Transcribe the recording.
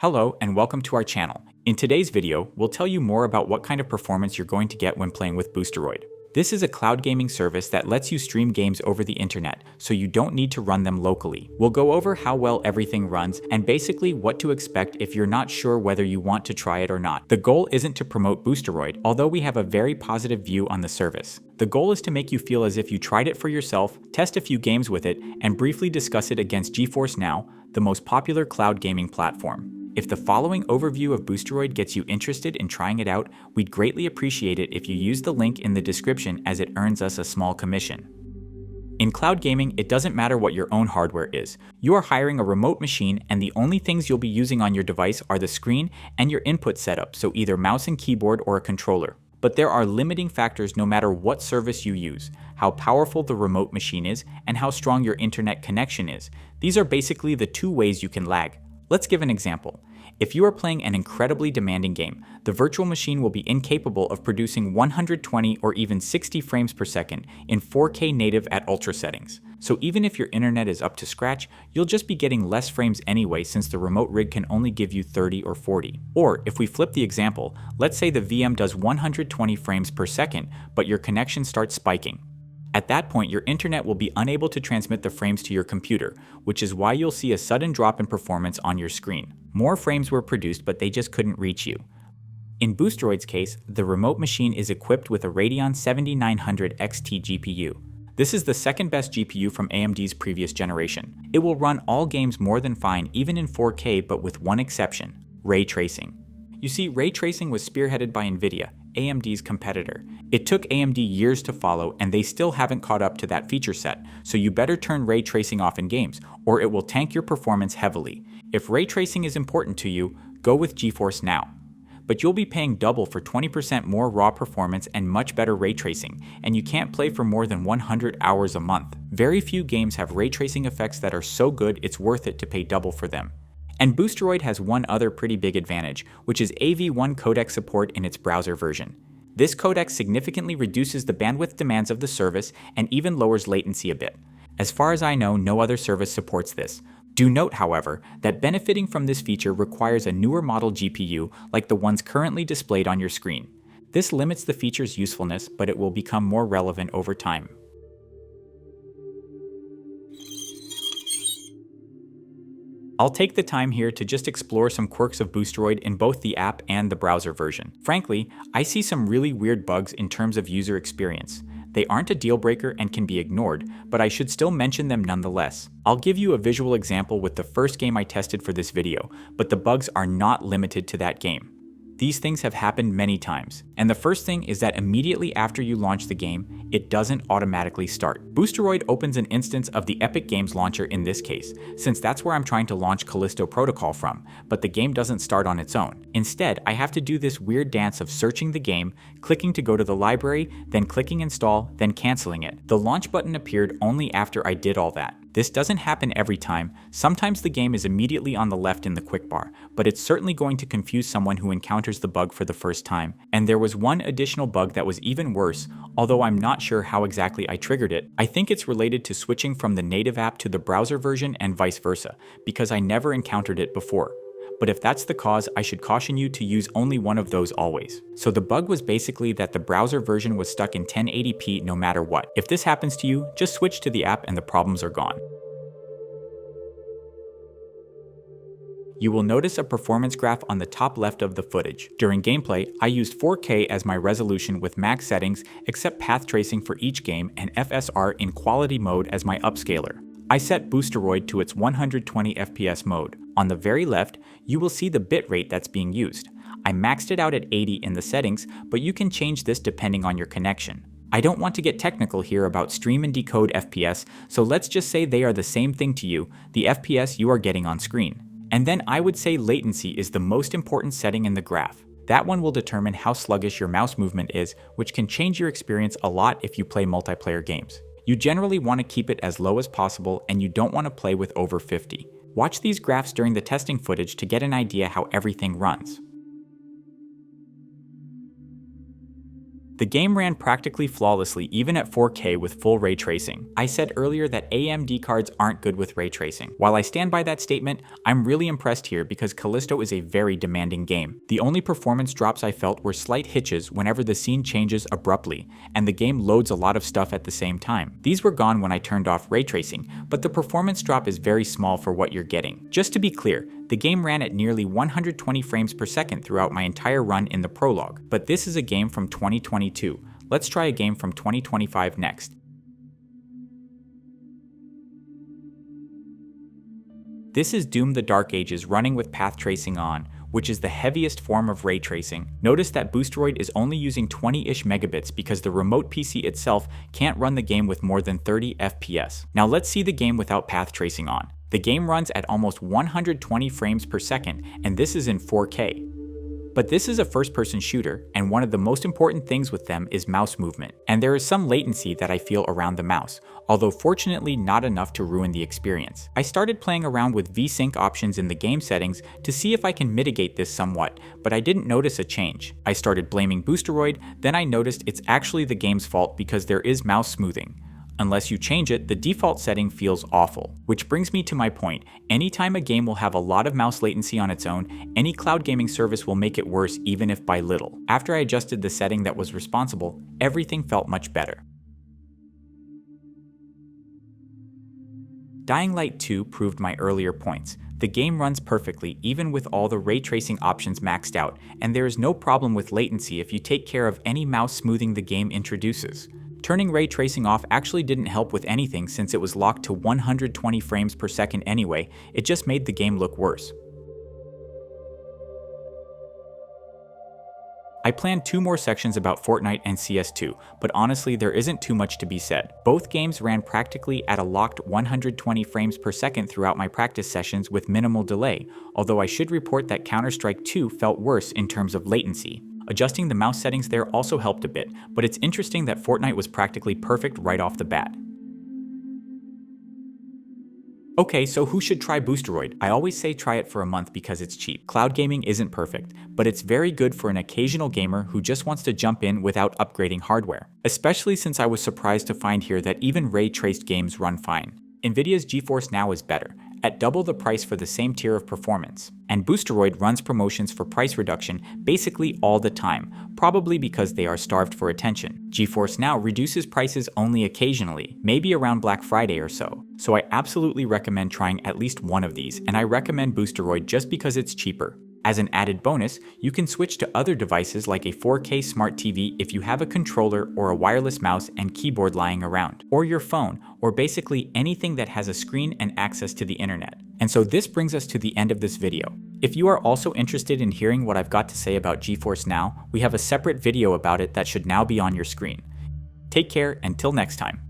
Hello and welcome to our channel. In today's video, we'll tell you more about what kind of performance you're going to get when playing with Boosteroid. This is a cloud gaming service that lets you stream games over the internet, so you don't need to run them locally. We'll go over how well everything runs and basically what to expect if you're not sure whether you want to try it or not. The goal isn't to promote Boosteroid, although we have a very positive view on the service. The goal is to make you feel as if you tried it for yourself, test a few games with it, and briefly discuss it against GeForce Now, the most popular cloud gaming platform. If the following overview of Boosteroid gets you interested in trying it out, we'd greatly appreciate it if you use the link in the description as it earns us a small commission. In cloud gaming, it doesn't matter what your own hardware is. You are hiring a remote machine and the only things you'll be using on your device are the screen and your input setup, so either mouse and keyboard or a controller. But there are limiting factors no matter what service you use, how powerful the remote machine is, and how strong your internet connection is. These are basically the two ways you can lag. Let's give an example. If you are playing an incredibly demanding game, the virtual machine will be incapable of producing 120 or even 60 frames per second in 4K native at ultra settings. So even if your internet is up to scratch, you'll just be getting less frames anyway since the remote rig can only give you 30 or 40. Or if we flip the example, let's say the VM does 120 frames per second, but your connection starts spiking. At that point, your internet will be unable to transmit the frames to your computer, which is why you'll see a sudden drop in performance on your screen. More frames were produced, but they just couldn't reach you. In Boosteroid's case, the remote machine is equipped with a Radeon 7900 XT GPU. This is the second best GPU from AMD's previous generation. It will run all games more than fine even in 4K, but with one exception: ray tracing. You see, ray tracing was spearheaded by NVIDIA, AMD's competitor. It took AMD years to follow, and they still haven't caught up to that feature set, so you better turn ray tracing off in games, or it will tank your performance heavily. If ray tracing is important to you, go with GeForce Now. But you'll be paying double for 20% more raw performance and much better ray tracing, and you can't play for more than 100 hours a month. Very few games have ray tracing effects that are so good it's worth it to pay double for them. And Boosteroid has one other pretty big advantage, which is AV1 codec support in its browser version. This codec significantly reduces the bandwidth demands of the service and even lowers latency a bit. As far as I know, no other service supports this. Do note, however, that benefiting from this feature requires a newer model GPU like the ones currently displayed on your screen. This limits the feature's usefulness, but it will become more relevant over time. I'll take the time here to just explore some quirks of Boosteroid in both the app and the browser version. Frankly, I see some really weird bugs in terms of user experience. They aren't a deal breaker and can be ignored, but I should still mention them nonetheless. I'll give you a visual example with the first game I tested for this video, but the bugs are not limited to that game. These things have happened many times, and the first thing is that immediately after you launch the game, it doesn't automatically start. Boosteroid opens an instance of the Epic Games launcher in this case, since that's where I'm trying to launch Callisto protocol from, but the game doesn't start on its own. Instead, I have to do this weird dance of searching the game, clicking to go to the library, then clicking install, then canceling it. The launch button appeared only after I did all that. This doesn't happen every time. Sometimes the game is immediately on the left in the quick bar, but it's certainly going to confuse someone who encounters the bug for the first time. And there was one additional bug that was even worse, although I'm not sure how exactly I triggered it. I think it's related to switching from the native app to the browser version and vice versa, because I never encountered it before. But if that's the cause, I should caution you to use only one of those always. So the bug was basically that the browser version was stuck in 1080p no matter what. If this happens to you, just switch to the app and the problems are gone. You will notice a performance graph on the top left of the footage. During gameplay, I used 4K as my resolution with max settings except path tracing for each game and FSR in quality mode as my upscaler. I set Boosteroid to its 120 FPS mode. On the very left, you will see the bitrate that's being used. I maxed it out at 80 in the settings, but you can change this depending on your connection. I don't want to get technical here about stream and decode FPS, so let's just say they are the same thing to you, the FPS you are getting on screen. And then I would say latency is the most important setting in the graph. That one will determine how sluggish your mouse movement is, which can change your experience a lot if you play multiplayer games. You generally want to keep it as low as possible, and you don't want to play with over 50. Watch these graphs during the testing footage to get an idea how everything runs. The game ran practically flawlessly even at 4K with full ray tracing. I said earlier that AMD cards aren't good with ray tracing. While I stand by that statement, I'm really impressed here because Callisto is a very demanding game. The only performance drops I felt were slight hitches whenever the scene changes abruptly, and the game loads a lot of stuff at the same time. These were gone when I turned off ray tracing, but the performance drop is very small for what you're getting. Just to be clear, the game ran at nearly 120 frames per second throughout my entire run in the prologue, but this is a game from 2022. Let's try a game from 2025 next. This is Doom: The Dark Ages running with path tracing on, which is the heaviest form of ray tracing. Notice that Boosteroid is only using 20-ish megabits because the remote PC itself can't run the game with more than 30 FPS. Now let's see the game without path tracing on. The game runs at almost 120 frames per second, and this is in 4K. But this is a first-person shooter, and one of the most important things with them is mouse movement. And there is some latency that I feel around the mouse, although fortunately not enough to ruin the experience. I started playing around with VSync options in the game settings to see if I can mitigate this somewhat, but I didn't notice a change. I started blaming Boosteroid, then I noticed it's actually the game's fault because there is mouse smoothing. Unless you change it, the default setting feels awful. Which brings me to my point, anytime a game will have a lot of mouse latency on its own, any cloud gaming service will make it worse even if by little. After I adjusted the setting that was responsible, everything felt much better. Dying Light 2 proved my earlier points. The game runs perfectly even with all the ray tracing options maxed out, and there is no problem with latency if you take care of any mouse smoothing the game introduces. Turning ray tracing off actually didn't help with anything since it was locked to 120 frames per second anyway, it just made the game look worse. I planned 2 more sections about Fortnite and CS2, but honestly there isn't too much to be said. Both games ran practically at a locked 120 frames per second throughout my practice sessions with minimal delay, although I should report that Counter-Strike 2 felt worse in terms of latency. Adjusting the mouse settings there also helped a bit, but it's interesting that Fortnite was practically perfect right off the bat. Okay, so who should try Boosteroid? I always say try it for a month because it's cheap. Cloud gaming isn't perfect, but it's very good for an occasional gamer who just wants to jump in without upgrading hardware. Especially since I was surprised to find here that even ray-traced games run fine. Nvidia's GeForce Now is better, at double the price for the same tier of performance. And Boosteroid runs promotions for price reduction basically all the time, probably because they are starved for attention. GeForce Now reduces prices only occasionally, maybe around Black Friday or so. So I absolutely recommend trying at least one of these, and I recommend Boosteroid just because it's cheaper. As an added bonus, you can switch to other devices like a 4K smart TV if you have a controller or a wireless mouse and keyboard lying around, or your phone, or basically anything that has a screen and access to the internet. And so this brings us to the end of this video. If you are also interested in hearing what I've got to say about GeForce Now, we have a separate video about it that should now be on your screen. Take care until next time.